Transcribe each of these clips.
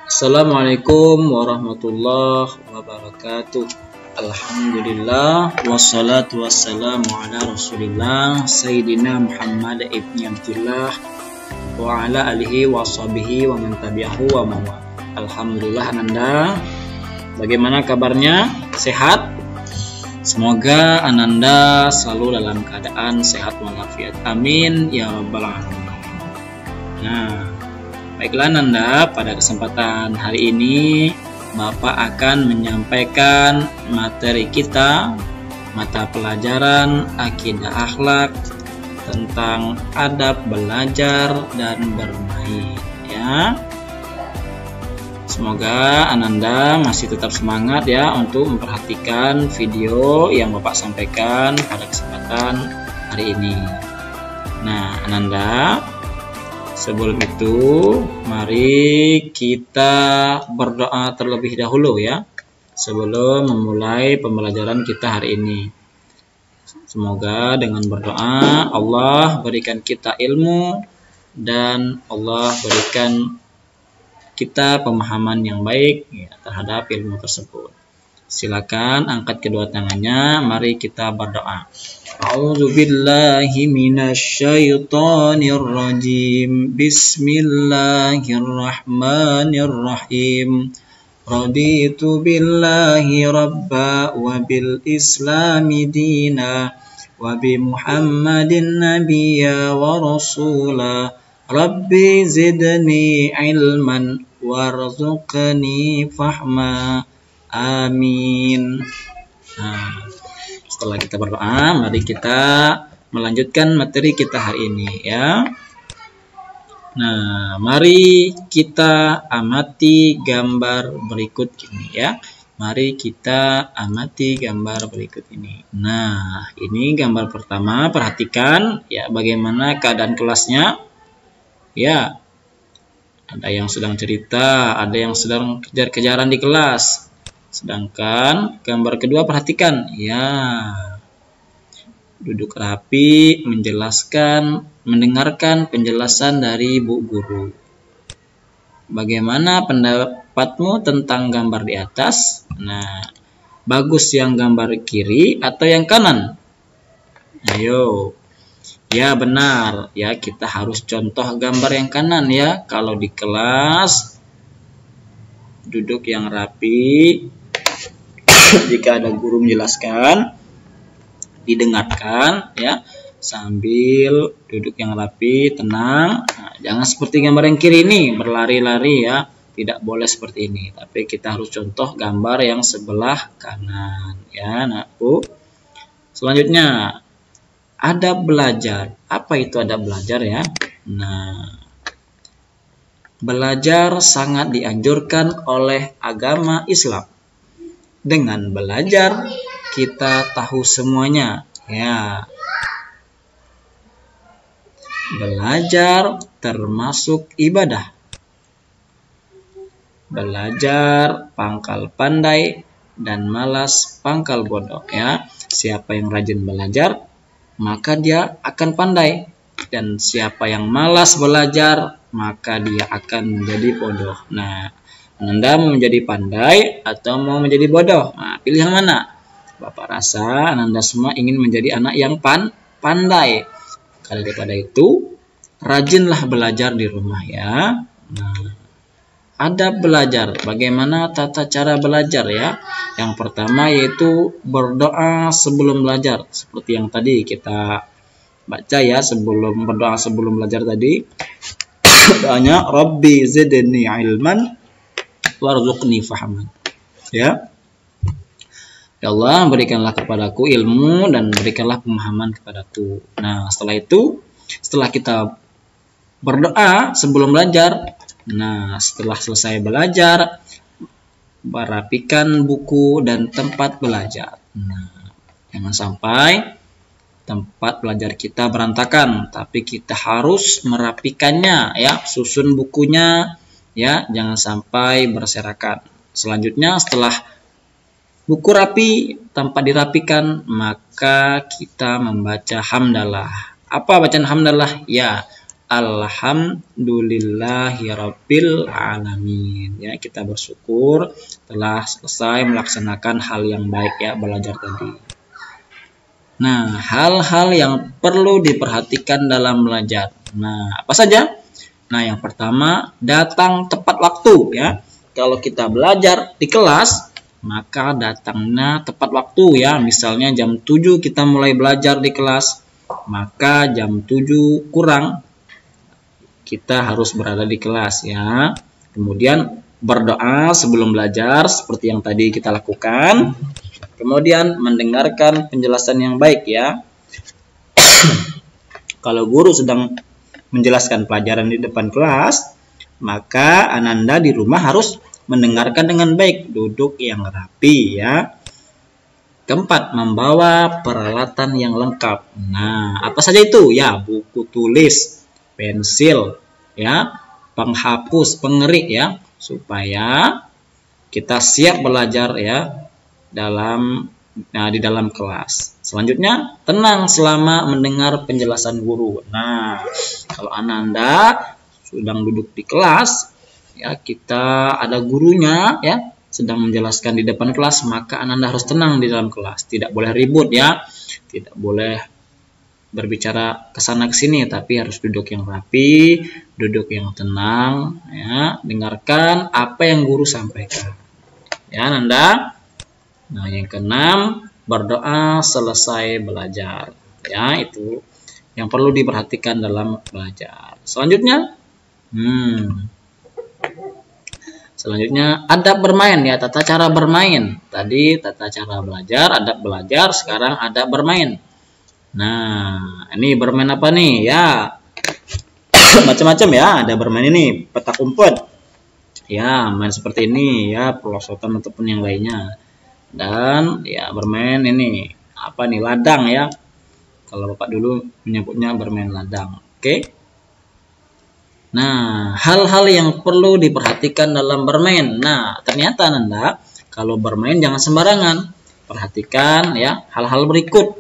Assalamualaikum warahmatullahi wabarakatuh. Alhamdulillah wassalatu wassalamu ala Rasulillah Sayyidina Muhammad ibni Abdullah wa ala alihi wa sahbihi wa man tabi'ahu wa mawala. Alhamdulillah Ananda, bagaimana kabarnya? Sehat? Semoga Ananda selalu dalam keadaan sehat walafiat. Amin ya rabbal alamin. Nah, baiklah Ananda, pada kesempatan hari ini Bapak akan menyampaikan materi kita, mata pelajaran akidah akhlak tentang adab belajar dan bermain, ya. Semoga Ananda masih tetap semangat ya untuk memperhatikan video yang Bapak sampaikan pada kesempatan hari ini. Nah, Ananda, sebelum itu, mari kita berdoa terlebih dahulu ya, sebelum memulai pembelajaran kita hari ini. Semoga dengan berdoa Allah berikan kita ilmu dan Allah berikan kita pemahaman yang baik ya, terhadap ilmu tersebut. Silakan angkat kedua tangannya, mari kita berdoa. A'udzu billahi minasyaitonir rajim. Bismillahirrahmanirrahim. Raditu billahi rabba wa bil islami dina wa bi Muhammadin nabiyya wa rasula. Rabbi zidni ilman warzuqni fahma. Amin. Nah, setelah kita berdoa, mari kita melanjutkan materi kita hari ini ya. Nah, mari kita amati gambar berikut ini ya. Mari kita amati gambar berikut ini. Nah, ini gambar pertama, perhatikan ya bagaimana keadaan kelasnya. Ya, ada yang sedang cerita, ada yang sedang kejar-kejaran di kelas. Sedangkan gambar kedua perhatikan, ya, duduk rapi, menjelaskan, mendengarkan penjelasan dari Bu Guru. Bagaimana pendapatmu tentang gambar di atas? Nah, bagus yang gambar kiri atau yang kanan? Ayo. Ya benar, ya kita harus contoh gambar yang kanan ya. Kalau di kelas duduk yang rapi, jika ada guru menjelaskan, didengarkan ya, sambil duduk yang rapi, tenang. Nah, jangan seperti gambar yang kiri ini, berlari-lari ya. Tidak boleh seperti ini, tapi kita harus contoh gambar yang sebelah kanan ya, nah Bu. Selanjutnya, adab belajar. Apa itu adab belajar ya? Nah, belajar sangat dianjurkan oleh agama Islam. Dengan belajar kita tahu semuanya ya. Belajar termasuk ibadah. Belajar pangkal pandai dan malas pangkal bodoh ya. Siapa yang rajin belajar, maka dia akan pandai, dan siapa yang malas belajar maka dia akan menjadi bodoh. Nah, Anda mau menjadi pandai atau mau menjadi bodoh? Nah, pilih yang mana? Bapak rasa Anda semua ingin menjadi anak yang pandai. Karena daripada itu, rajinlah belajar di rumah ya. Nah, adab belajar. Bagaimana tata cara belajar ya? Yang pertama yaitu berdoa sebelum belajar. Seperti yang tadi kita baca ya, sebelum berdoa sebelum belajar tadi. Doanya Rabbi zidni ilman warzuqni fahman. Ya. Ya Allah, berikanlah kepadaku ilmu dan berikanlah pemahaman kepadaku. Nah, setelah itu, setelah kita berdoa sebelum belajar, nah, setelah selesai belajar, merapikan buku dan tempat belajar. Nah, jangan sampai tempat belajar kita berantakan, tapi kita harus merapikannya ya, susun bukunya ya, jangan sampai berserakan. Selanjutnya, setelah buku rapi, tempat dirapikan, maka kita membaca hamdalah. Apa bacaan hamdalah? Ya, alhamdulillahirabbil alamin. Ya, kita bersyukur telah selesai melaksanakan hal yang baik ya, belajar tadi. Nah, hal-hal yang perlu diperhatikan dalam belajar. Nah, apa saja? Nah, yang pertama, datang tepat waktu ya. Kalau kita belajar di kelas, maka datangnya tepat waktu ya. Misalnya jam 7 kita mulai belajar di kelas, maka jam 7 kurang kita harus berada di kelas ya. Kemudian berdoa sebelum belajar seperti yang tadi kita lakukan. Kemudian mendengarkan penjelasan yang baik ya. Kalau guru sedang menjelaskan pelajaran di depan kelas, maka Ananda di rumah harus mendengarkan dengan baik, duduk yang rapi ya. Keempat, membawa peralatan yang lengkap. Nah, apa saja itu? Ya, buku tulis, pensil, ya, penghapus, pengerik ya, supaya kita siap belajar ya di dalam kelas. Selanjutnya, tenang selama mendengar penjelasan guru. Nah, kalau Ananda sedang duduk di kelas, ya, kita ada gurunya ya sedang menjelaskan di depan kelas, maka Ananda harus tenang di dalam kelas. Tidak boleh ribut ya, tidak boleh berbicara ke sana ke sini, tapi harus duduk yang rapi, duduk yang tenang ya, dengarkan apa yang guru sampaikan. Ya, Ananda. Nah, yang keenam, berdoa selesai belajar. Ya, itu yang perlu diperhatikan dalam belajar. Selanjutnya, Selanjutnya adab bermain ya, tata cara bermain. Tadi tata cara belajar, adab belajar, sekarang adab bermain. Nah, ini bermain apa nih? Ya, macam-macam ya. Ada bermain ini, petak umpet. Ya, main seperti ini ya, pelosotan ataupun yang lainnya. Dan ya bermain ini, apa nih? Ladang ya. Kalau Bapak dulu menyebutnya bermain ladang. Oke. Nah, hal-hal yang perlu diperhatikan dalam bermain. Nah, ternyata Nanda, kalau bermain jangan sembarangan. Perhatikan ya hal-hal berikut.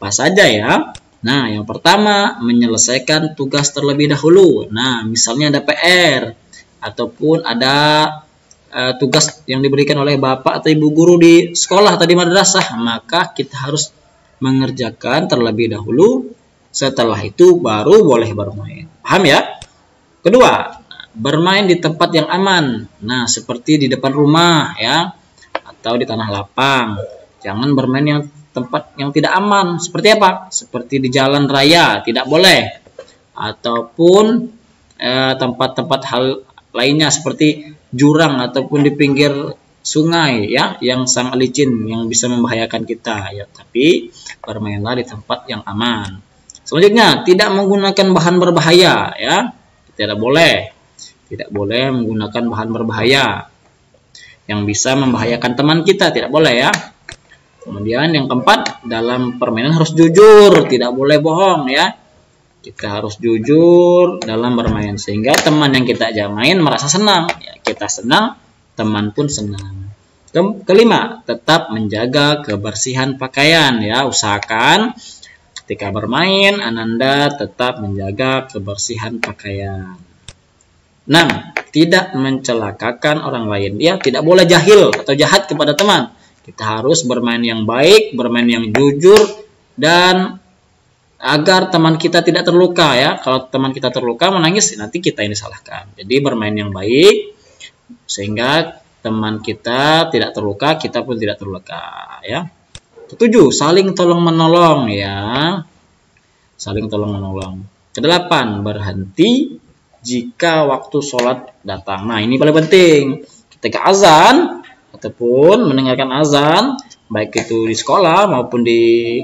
Apa saja ya? Nah, yang pertama, menyelesaikan tugas terlebih dahulu. Nah, misalnya ada PR ataupun ada tugas yang diberikan oleh Bapak atau Ibu guru di sekolah atau di madrasah, maka kita harus mengerjakan terlebih dahulu. Setelah itu baru boleh bermain. Paham ya? Kedua, bermain di tempat yang aman. Nah, seperti di depan rumah ya, atau di tanah lapang. Jangan bermain yang tempat yang tidak aman. Seperti apa? Seperti di jalan raya, tidak boleh. Ataupun tempat-tempat hal lainnya seperti jurang ataupun di pinggir sungai ya, yang sangat licin, yang bisa membahayakan kita ya. Tapi bermainlah di tempat yang aman. Selanjutnya, tidak menggunakan bahan berbahaya ya. Tidak boleh menggunakan bahan berbahaya yang bisa membahayakan teman kita, tidak boleh ya. Kemudian yang keempat, dalam permainan harus jujur, tidak boleh bohong ya. Kita harus jujur dalam bermain sehingga teman yang kita ajak main merasa senang ya. Kita senang, teman pun senang. Kelima, tetap menjaga kebersihan pakaian ya. Usahakan ketika bermain, Ananda tetap menjaga kebersihan pakaian. 6. Tidak mencelakakan orang lain. Ya, tidak boleh jahil atau jahat kepada teman. Kita harus bermain yang baik, bermain yang jujur, dan agar teman kita tidak terluka ya. Kalau teman kita terluka, menangis, nanti kita yang disalahkan. Jadi bermain yang baik, sehingga teman kita tidak terluka, kita pun tidak terluka ya. 7. Saling tolong-menolong ya. Saling tolong-menolong. 8. Berhenti jika waktu sholat datang. Nah, ini paling penting. Ketika azan ataupun mendengarkan azan, baik itu di sekolah maupun di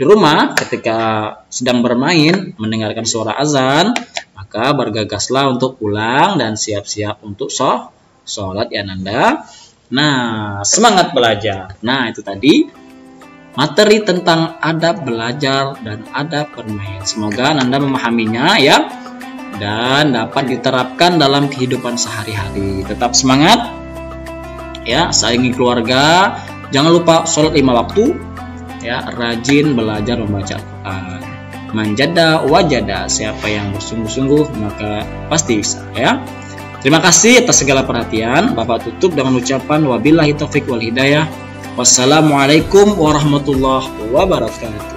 rumah, ketika sedang bermain mendengarkan suara azan, maka bergegaslah untuk pulang dan siap-siap untuk sholat ya Nanda. Nah, semangat belajar. Nah, itu tadi materi tentang adab belajar dan adab bermain. Semoga Anda memahaminya ya, dan dapat diterapkan dalam kehidupan sehari-hari. Tetap semangat ya, sayangi keluarga, jangan lupa sholat 5 waktu ya, rajin belajar membaca Al-Quran. manjada wajada, siapa yang bersungguh-sungguh maka pasti bisa ya. Terima kasih atas segala perhatian. Bapak tutup dengan ucapan wabillahi taufik wal hidayah. Wassalamualaikum warahmatullahi wabarakatuh.